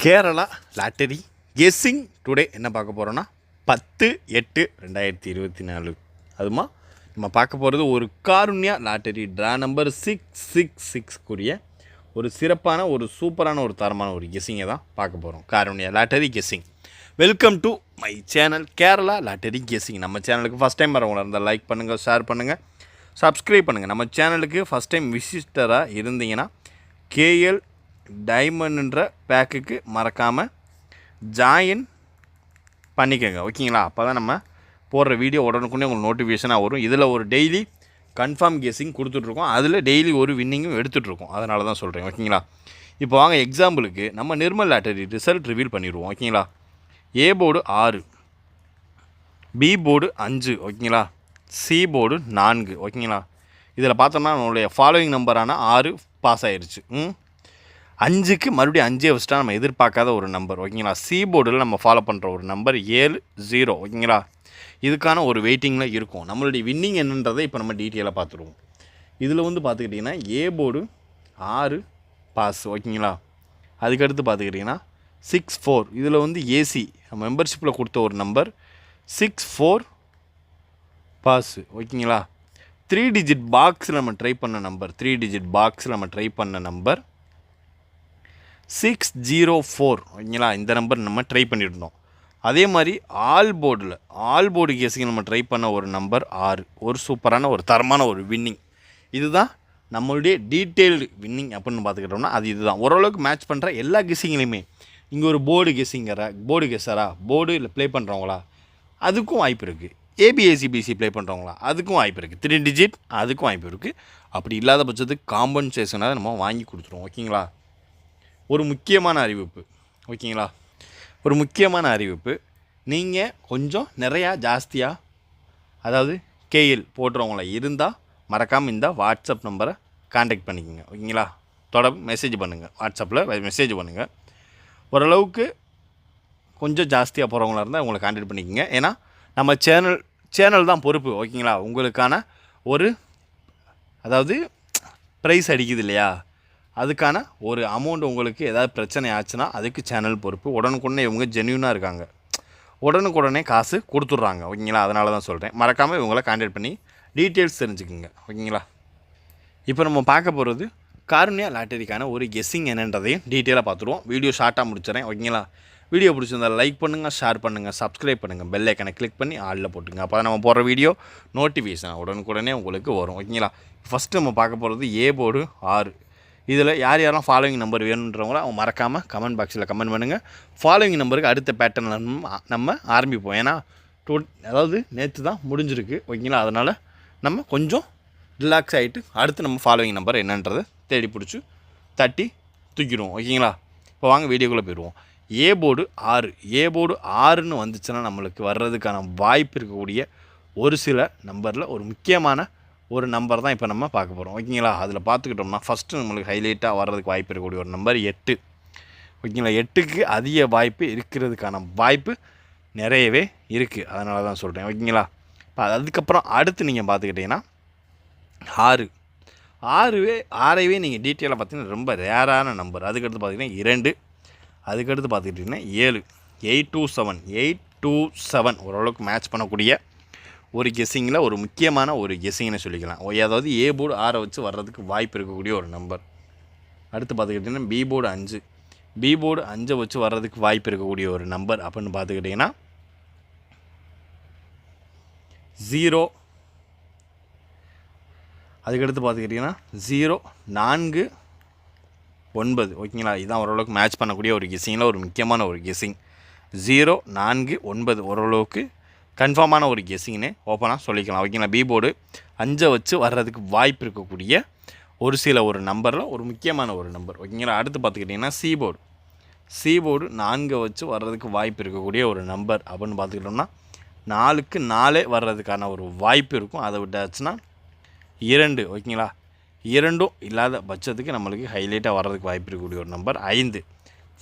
Kerala lottery guessing today என்ன பார்க்க போகிறோன்னா 10/8/2024 அதுமா நம்ம பார்க்க போகிறது ஒரு காருண்யா லாட்டரி ட்ரா நம்பர் 666 ஒரு சிறப்பான ஒரு சூப்பரான ஒரு தரமான ஒரு கெஸ்ஸிங்கை தான் பார்க்க போகிறோம். Karunya lottery guessing. Welcome to my channel Kerala lottery guessing. நம்ம சேனலுக்கு ஃபஸ்ட் டைம் வரவங்களா இருந்தால் லைக் பண்ணுங்கள், ஷேர் பண்ணுங்கள், சப்ஸ்கிரைப் பண்ணுங்கள். நம்ம சேனலுக்கு ஃபஸ்ட் டைம் விசிட்டராக இருந்தீங்கன்னா கேஎல் டைமண்ட்ன்ற பேக்குக்கு மறக்காமல் ஜாயின் பண்ணிக்கோங்க, ஓகேங்களா? அப்போ தான் நம்ம போடுற வீடியோ உடனுக்குன்னே உங்களுக்கு நோட்டிஃபிகேஷனாக வரும். இதில் ஒரு டெய்லி கன்ஃபார்ம் கெஸ்ஸிங் கொடுத்துட்ருக்கோம், அதில் டெய்லி ஒரு வின்னிங்கும் எடுத்துகிட்ருக்கோம். அதனால தான் சொல்கிறேன், ஓகேங்களா? இப்போ வாங்க எக்ஸாம்பிளுக்கு நம்ம நிர்மல் லாட்டரி ரிசல்ட் ரிவீல் பண்ணிடுவோம், ஓகேங்களா? ஏ போர்டு 6, பி போர்டு 5, ஓகேங்களா? சி போர்டு 4, ஓகேங்களா? இதில் பார்த்தோம்னா நம்மளுடைய ஃபாலோவிங் நம்பரான 6 பாஸ் ஆயிடுச்சு. 5க்கு மறுபடியும் 5 வச்சுட்டா நம்ம எதிர்பார்க்காத ஒரு நம்பர், ஓகேங்களா? சி போர்டில் நம்ம ஃபாலோ பண்ணுற ஒரு நம்பர் 70, ஓகேங்களா? இதுக்கான ஒரு வெயிட்டிங்கில் இருக்கும். நம்மளுடைய வின்னிங் என்னன்றதை இப்போ நம்ம டீட்டெயிலாக பார்த்துருவோம். இதில் வந்து பார்த்துக்கிட்டிங்கன்னா ஏ போர்டு 6 பாஸ், ஓகேங்களா? அதுக்கடுத்து பார்த்துக்கிட்டிங்கன்னா 64, இதில் வந்து ஏசி மெம்பர்ஷிப்பில் கொடுத்த ஒரு நம்பர் 64 பாஸு, ஓகேங்களா? 3 டிஜிட் பாக்ஸில் நம்ம ட்ரை பண்ண நம்பர் 604, ஓகேங்களா? இந்த நம்பர் நம்ம ட்ரை பண்ணியிருந்தோம். அதே மாதிரி ஆல் போர்டு கேஸிங் நம்ம ட்ரை பண்ண ஒரு நம்பர் 6, ஒரு சூப்பரான ஒரு தரமான ஒரு வின்னிங். இதுதான் நம்மளுடைய டீட்டெயில்டு வின்னிங் அப்படின்னு பார்த்துக்கிட்டோம்னா அது இதுதான். ஓரளவுக்கு மேட்ச் பண்ணுற எல்லா கெஸ்ஸிங்லேயுமே இங்கே ஒரு போர்டு கெஸ்ஸரா போர்டு இல்லை ப்ளே பண்ணுறவங்களா அதுக்கும் வாய்ப்பு இருக்குது. ஏபிஎஸ்சிபிசி ப்ளே பண்ணுறவங்களா அதுக்கும் வாய்ப்பு இருக்குது. 3 டிஜிட் அதுக்கும் வாய்ப்பு இருக்குது. அப்படி இல்லாத பட்சத்துக்கு காம்பன்சேஷனாக நம்ம வாங்கி கொடுத்துருவோம், ஓகேங்களா? ஒரு முக்கியமான அறிவிப்பு, ஓகேங்களா? ஒரு முக்கியமான அறிவிப்பு. நீங்கள் கொஞ்சம் நிறையா ஜாஸ்தியாக அதாவது கேஎல் போடுறவங்கள இருந்தால் மறக்காமல் இந்த வாட்ஸ்அப் நம்பரை கான்டாக்ட் பண்ணிக்கோங்க, ஓகேங்களா? தொடர்பு மெசேஜ் பண்ணுங்கள், வாட்ஸ்அப்பில் மெசேஜ் பண்ணுங்கள். ஓரளவுக்கு கொஞ்சம் ஜாஸ்தியாக போகிறவங்களா இருந்தால் உங்களை கான்டாக்ட் பண்ணிக்கோங்க. ஏன்னா நம்ம சேனல் தான் பொறுப்பு, ஓகேங்களா? உங்களுக்கான ஒரு அதாவது ப்ரைஸ் அடிக்குது இல்லையா, அதுக்கான ஒரு அமௌண்ட் உங்களுக்கு ஏதாவது பிரச்சனை ஆச்சுன்னா அதுக்கு சேனல் பொறுப்பு. உடனுக்குடனே இவங்க ஜென்யூனாக இருக்காங்க, உடனுக்குடனே காசு கொடுத்துட்றாங்க, ஓகேங்களா? அதனால தான் சொல்கிறேன், மறக்காமல் இவங்களை கான்டாக்ட் பண்ணி டீட்டெயில்ஸ் தெரிஞ்சுக்குங்க, ஓகேங்களா? இப்போ நம்ம பார்க்க போகிறது காருண்யா லாட்டரிக்கான ஒரு கெஸ்ஸிங் என்னன்றதையும் டீட்டெயிலாக பார்த்துருவோம். வீடியோ ஷார்ட்டாக முடிச்சிடறேன், ஓகேங்களா? வீடியோ பிடிச்சிருந்தால் லைக் பண்ணுங்கள், ஷேர் பண்ணுங்கள், சப்ஸ்கிரைப் பண்ணுங்கள், பெல் ஐக்கனை கிளிக் பண்ணி ஆளில் போட்டுங்க. அப்போ தான் நம்ம போடுற வீடியோ நோட்டிஃபிகேஷன் உடனுக்குடனே உங்களுக்கு வரும், ஓகேங்களா? ஃபஸ்ட்டு நம்ம பார்க்க போகிறது ஏ போர்டு 6. இதில் யாரெல்லாம் ஃபாலோவிங் நம்பர் வேணுன்றவங்களோ அவங்க மறக்காமல் கமெண்ட் பாக்ஸில் கமெண்ட் பண்ணுங்கள். ஃபாலோவிங் நம்பருக்கு அடுத்த பேட்டர்னில் நம்ம ஆரம்பிப்போம். ஏன்னா அதாவது நேற்று தான் முடிஞ்சிருக்கு, ஓகேங்களா? அதனால் நம்ம கொஞ்சம் ரிலாக்ஸ் ஆகிட்டு அடுத்து நம்ம ஃபாலோவிங் நம்பர் என்னன்றதை தேடி பிடிச்சி தட்டி தூக்கிடுவோம், ஓகேங்களா? இப்போ வாங்க வீடியோக்குள்ளே போயிடுவோம். ஏ போர்டு 6 வந்துச்சுன்னா நம்மளுக்கு வர்றதுக்கான வாய்ப்பு இருக்கக்கூடிய ஒரு சில நம்பரில் ஒரு முக்கியமான ஒரு நம்பர் தான் இப்போ நம்ம பார்க்க போகிறோம், ஓகேங்களா? அதில் பார்த்துக்கிட்டோம்னா ஃபஸ்ட்டு நம்மளுக்கு ஹைலைட்டாக வர்றதுக்கு வாய்ப்பு இருக்கக்கூடிய ஒரு நம்பர் 8, ஓகேங்களா? 8க்கு அதிக வாய்ப்பு இருக்கிறதுக்கான வாய்ப்பு நிறையவே இருக்குது, அதனால தான் சொல்கிறேன், ஓகேங்களா? இப்போ அதுக்கப்புறம் அடுத்து நீங்கள் பார்த்துக்கிட்டிங்கன்னா 6வே நீங்கள் டீட்டெயிலாக பார்த்தீங்கன்னா ரொம்ப ரேரான நம்பர். அதுக்கடுத்து பார்த்திங்கன்னா 2, அதுக்கடுத்து பார்த்துக்கிட்டிங்கன்னா 7, 827 ஓரளவுக்கு மேட்ச் பண்ணக்கூடிய ஒரு கெஸ்ஸிங்கில் ஒரு முக்கியமான ஒரு கெஸ்ஸிங்னு சொல்லிக்கலாம். அதாவது ஏ போர்டு 6 வச்சு வர்றதுக்கு வாய்ப்பு இருக்கக்கூடிய ஒரு நம்பர். அடுத்து பார்த்துக்கிட்டிங்கன்னா பி போர்டு 5 வச்சு வர்றதுக்கு வாய்ப்பு இருக்கக்கூடிய ஒரு நம்பர் அப்படின்னு பார்த்துக்கிட்டிங்கன்னா 0, அதுக்கடுத்து பார்த்துக்கிட்டிங்கன்னா 049, ஓகேங்களா? இதுதான் ஓரளவுக்கு மேட்ச் பண்ணக்கூடிய ஒரு கெஸ்ஸிங்கில் ஒரு முக்கியமான ஒரு கெஸ்ஸிங். 049 ஓரளவுக்கு கன்ஃபார்மான ஒரு கெஸ்ஸிங்னு ஓப்பனாக சொல்லிக்கலாம், ஓகேங்களா? பி போர்டு 5 வச்சு வர்றதுக்கு வாய்ப்பு இருக்கக்கூடிய ஒரு சில ஒரு நம்பரில் ஒரு முக்கியமான ஒரு நம்பர், ஓகேங்களா? அடுத்து பார்த்துக்கிட்டிங்கன்னா சி போர்டு 4 வச்சு வர்றதுக்கு வாய்ப்பு இருக்கக்கூடிய ஒரு நம்பர் அப்படின்னு பார்த்துக்கிட்டோம்னா 4க்கு 4 வர்றதுக்கான ஒரு வாய்ப்பு இருக்கும். அதை விட்டாச்சுன்னா 2, ஓகேங்களா? 2ம் இல்லாத பட்சத்துக்கு நம்மளுக்கு ஹைலைட்டாக வர்றதுக்கு வாய்ப்பு இருக்கக்கூடிய ஒரு நம்பர் 5.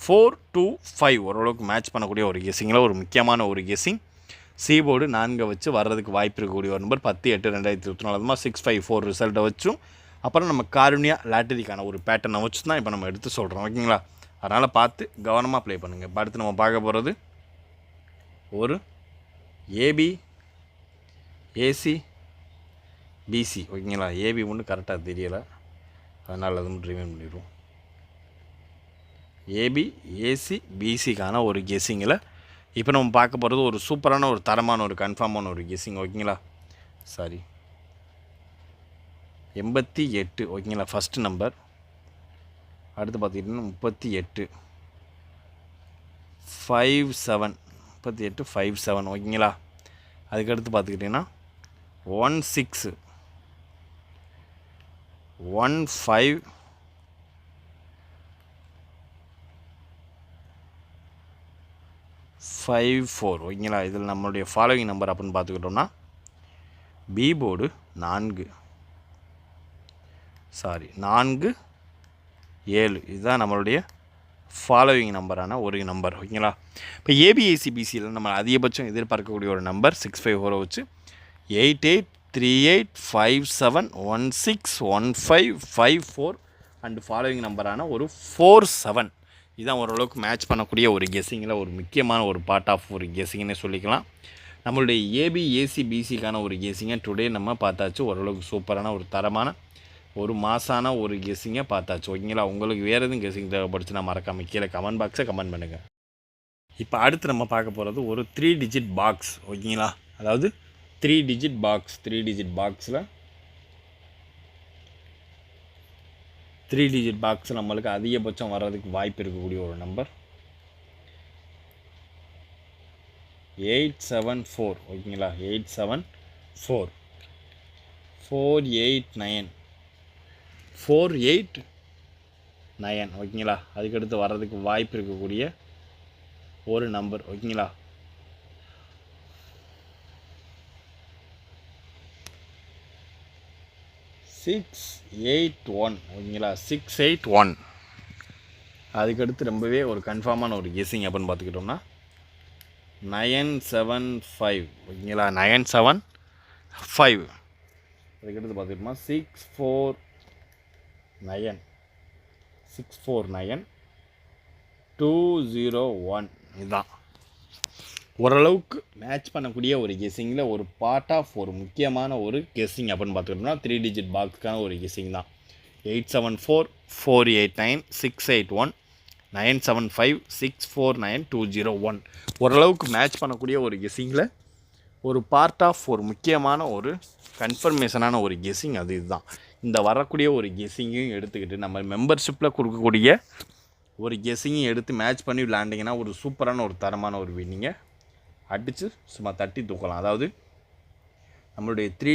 425 ஓரளவுக்கு மேட்ச் பண்ணக்கூடிய ஒரு கெஸ்ஸிங்கில் ஒரு முக்கியமான ஒரு கெஸ்ஸிங். சி போர்டு 4 வச்சு வர்றதுக்கு வாய்ப்பு இருக்கக்கூடிய ஒரு நம்பர் 10/8/2024 654 ரிசல்ட்டை வச்சும் அப்புறம் நம்ம காருண்யா லாட்டரிக்கான ஒரு பேட்டர்னை வச்சு தான் இப்போ நம்ம எடுத்து சொல்கிறோம். ஓகேங்களா? அதனால் பார்த்து கவனமாக ப்ளே பண்ணுங்கள். இப்போ அடுத்து நம்ம பார்க்க போகிறது ஒரு ஏபி ஏசி பிசி. ஓகேங்களா? ஏபி ஒன்று கரெக்டாக தெரியலை, அதனால் அது மட்டும் ரிமைண்ட் பண்ணிடுவோம். ஏபி ஏசி பிசிக்கான ஒரு கெஸ்ஸிங்கில் இப்போ நம்ம பார்க்க போகிறது ஒரு சூப்பரான ஒரு தரமான ஒரு கன்ஃபார்மான ஒரு கெஸ்ஸிங். ஓகேங்களா? சாரி 88. ஓகேங்களா? First number. அடுத்து பார்த்துக்கிட்டிங்கன்னா 38 57 38 57. ஓகேங்களா? அதுக்கடுத்து பார்த்துக்கிட்டிங்கன்னா 16 15 54. ஓகேங்களா? இதில் நம்மளுடைய ஃபாலோவிங் நம்பர் அப்படின்னு பார்த்துக்கிட்டோம்னா பி போர்டு 4 7. இதுதான் நம்மளுடைய ஃபாலோவிங் நம்பரான ஒரு நம்பர். ஓகேங்களா? இப்போ ஏபிஐசிபிசியில் நம்ம அதிகபட்சம் எதிர்பார்க்கக்கூடிய ஒரு நம்பர் 654 வச்சு 883857161554 அண்டு ஃபாலோவிங் நம்பரான ஒரு 47. இதுதான் ஓரளவுக்கு மேட்ச் பண்ணக்கூடிய ஒரு கெஸ்ஸிங்கில் ஒரு முக்கியமான ஒரு பார்ட் ஆஃப் ஒரு கெஸ்ஸிங்னே சொல்லிக்கலாம். நம்மளுடைய ஏபிஏசிபிசிக்கான ஒரு கெஸ்ஸிங்கை டுடே நம்ம பார்த்தாச்சு. ஓரளவுக்கு சூப்பரான ஒரு தரமான ஒரு மாசான ஒரு கெஸ்ஸிங்கை பார்த்தாச்சு. ஓகேங்களா? உங்களுக்கு வேறு எதுவும் கெஸ்ஸிங் தேவைப்படுச்சுன்னா மறக்காமல் கீழே கமெண்ட் பாக்ஸை கமெண்ட் பண்ணுங்கள். இப்போ அடுத்து நம்ம பார்க்க போகிறது ஒரு 3 டிஜிட் பாக்ஸ். ஓகேங்களா? அதாவது 3 டிஜிட் பாக்ஸ். 3 டிஜிட் பாக்ஸில் 3 டிஜிட் பாக்ஸ் நம்மளுக்கு அதிகபட்சம் வர்றதுக்கு வாய்ப்பு இருக்கக்கூடிய ஒரு நம்பர் 874. ஓகேங்களா? 874 489 489. ஓகேங்களா? அதுக்கடுத்து வர்றதுக்கு வாய்ப்பு இருக்கக்கூடிய ஒரு நம்பர். ஓகேங்களா? 681. ஓகேங்களா? 681. அதுக்கடுத்து ரொம்பவே ஒரு கன்ஃபார்மான ஒரு கெஸ்ஸிங் அப்படின்னு பார்த்துக்கிட்டோம்னா 975. ஓகேங்களா? 975. அதுக்கடுத்து பார்த்துக்கிட்டோம்னா 649 201. இதுதான் ஓரளவுக்கு மேட்ச் பண்ணக்கூடிய ஒரு கெஸ்ஸிங்கில் ஒரு பார்ட் ஆஃப் ஒரு முக்கியமான ஒரு கெஸ்ஸிங் அப்படின்னு பார்த்துக்கிட்டோம்னா 3 டிஜிட் பாக்ஸ்க்கான ஒரு கெஸ்ஸிங் தான். 874 489 681 975 649 201. ஓரளவுக்கு மேட்ச் பண்ணக்கூடிய ஒரு கெஸ்ஸிங்கில் ஒரு பார்ட் ஆஃப் ஒரு முக்கியமான ஒரு கன்ஃபர்மேஷனான ஒரு கெஸ்ஸிங் அது. இதுதான் இந்த வரக்கூடிய ஒரு கெஸ்ஸிங்கையும் எடுத்துக்கிட்டு நம்ம மெம்பர்ஷிப்பில் கொடுக்கக்கூடிய ஒரு கெஸ்ஸிங்கையும் எடுத்து மேட்ச் பண்ணி விளையாண்டிங்கன்னா ஒரு சூப்பரான ஒரு தரமான ஒரு வின்னிங்கை அடித்து சும்மா தட்டி தூக்கலாம். அதாவது நம்மளுடைய 3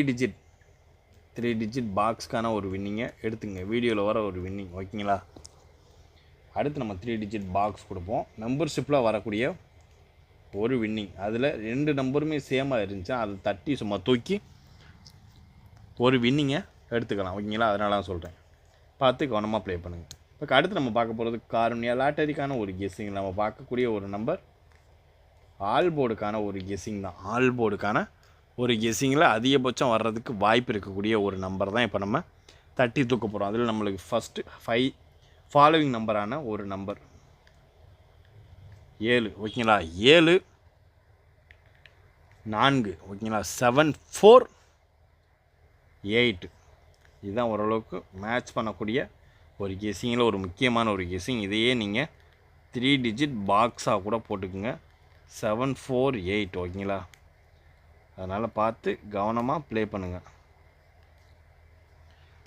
டிஜிட் பாக்ஸ்க்கான ஒரு வின்னிங்கை எடுத்துங்க. வீடியோவில் வர ஒரு வின்னிங். ஓகேங்களா? அடுத்து நம்ம 3 டிஜிட் பாக்ஸ் கொடுப்போம். மெம்பர்ஷிப்பில் வரக்கூடிய ஒரு வின்னிங். அதில் 2 நம்பருமே சேமாக இருந்துச்சு, அதை தட்டி சும்மா தூக்கி ஒரு வின்னிங்கை எடுத்துக்கலாம். ஓகேங்களா? அதனால தான் சொல்கிறேன், பார்த்து கவனமாக ப்ளே பண்ணுங்கள். இப்போ அடுத்து நம்ம பார்க்க போகிறது காருண்யா லாட்டரிக்கான ஒரு கெஸ்ஸிங். நம்ம பார்க்கக்கூடிய ஒரு நம்பர் ஆல் போர்டுக்கான ஒரு கெஸ்ஸிங் தான். ஆல் போர்டுக்கான ஒரு கெஸ்ஸிங்கில் அதிகபட்சம் வர்றதுக்கு வாய்ப்பு இருக்கக்கூடிய ஒரு நம்பர் தான் இப்போ நம்ம தட்டி தூக்க போகிறோம். அதில் நம்மளுக்கு ஃபஸ்ட்டு 5 ஃபாலோவிங் நம்பரான ஒரு நம்பர் 7. ஓகேங்களா? 7 4. ஓகேங்களா? 748. இதுதான் ஓரளவுக்கு மேட்ச் பண்ணக்கூடிய ஒரு கெஸ்ஸிங்கில் ஒரு முக்கியமான ஒரு கெஸ்ஸிங். இதையே நீங்கள் 3 டிஜிட் பாக்ஸாக கூட போட்டுக்குங்க. 748. ஓகேங்களா? அதனால் பார்த்து கவனமாக ப்ளே பண்ணுங்கள்.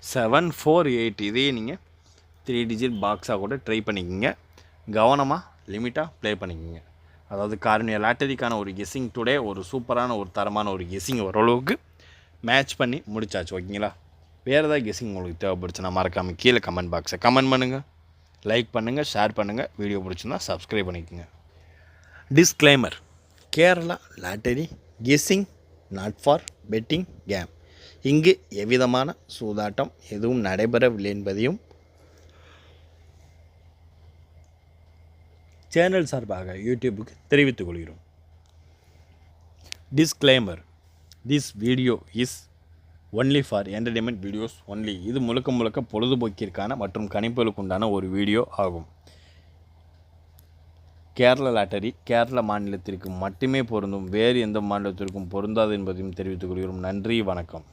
748. இதையே நீங்கள் 3 டிஜிட் பாக்ஸாக கூட ட்ரை பண்ணிக்கோங்க. கவனமாக லிமிட்டாக ப்ளே பண்ணிக்கோங்க. அதாவது காருண்யா லாட்டரிக்கான ஒரு கெஸ்ஸிங் டுடே ஒரு சூப்பரான ஒரு தரமான ஒரு கெஸ்ஸிங் ஓரளவுக்கு மேட்ச் பண்ணி முடிச்சாச்சு. ஓகேங்களா? வேறு ஏதாவது கெஸ்ஸிங் உங்களுக்கு தேவைப்படுச்சுன்னா மறக்காமல் கீழே கமெண்ட் பாக்ஸை கமெண்ட் பண்ணுங்கள், லைக் பண்ணுங்கள், ஷேர் பண்ணுங்கள். வீடியோ பிடிச்சிருந்தா சப்ஸ்கிரைப் பண்ணிக்கோங்க. Disclaimer: Kerala lottery guessing not for betting game. இங்கு எவ்விதமான சூதாட்டம் எதுவும் நடைபெறவில்லை என்பதையும் சேனல் சார்பாக யூடியூபுக்கு தெரிவித்துக் கொள்கிறோம். Disclaimer: this video is only for entertainment videos only. இது முழுக்க முழுக்க பொழுதுபோக்கிற்கான மற்றும் கணிப்புகளுக்கு உண்டான ஒரு வீடியோ ஆகும். கேரள லாட்டரி கேரள மாநிலத்திற்கு மட்டுமே பொருந்தும், வேறு எந்த மாநிலத்திற்கும் பொருந்தாது என்பதையும் தெரிவித்துக் கொள்கிறோம். நன்றி, வணக்கம்.